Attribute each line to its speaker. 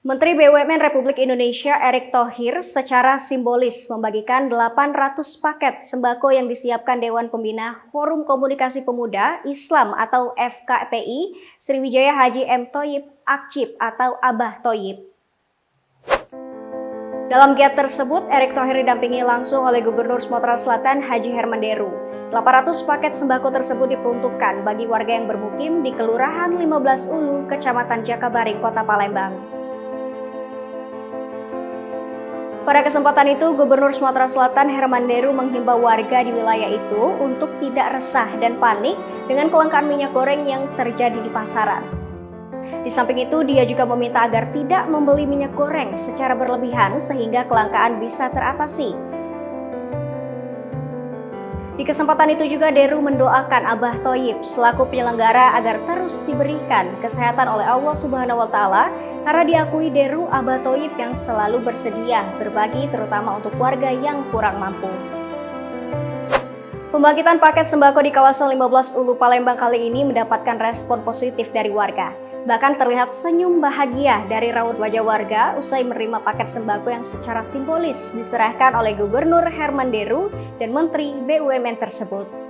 Speaker 1: Menteri BUMN Republik Indonesia Erick Thohir secara simbolis membagikan 800 paket sembako yang disiapkan Dewan Pembina Forum Komunikasi Pemuda Islam atau FKPI Sriwijaya Haji M. Thoyib Akcip atau Abah Thoyib. Dalam giat tersebut, Erick Thohir didampingi langsung oleh Gubernur Sumatera Selatan Haji Herman Deru. 800 paket sembako tersebut diperuntukkan bagi warga yang bermukim di Kelurahan 15 Ulu, Kecamatan Jakabaring, Kota Palembang. Pada kesempatan itu, Gubernur Sumatera Selatan Herman Deru menghimbau warga di wilayah itu untuk tidak resah dan panik dengan kelangkaan minyak goreng yang terjadi di pasaran. Di samping itu, dia juga meminta agar tidak membeli minyak goreng secara berlebihan sehingga kelangkaan bisa teratasi. Di kesempatan itu juga Deru mendoakan Abah Thoyib selaku penyelenggara agar terus diberikan kesehatan oleh Allah Subhanahu wa Ta'ala, karena diakui Deru Abah Thoyib yang selalu bersedia berbagi terutama untuk warga yang kurang mampu. Pembagitan paket sembako di kawasan 15 Ulu Palembang kali ini mendapatkan respon positif dari warga. Bahkan terlihat senyum bahagia dari raut wajah warga usai menerima paket sembako yang secara simbolis diserahkan oleh Gubernur Herman Deru dan Menteri BUMN tersebut.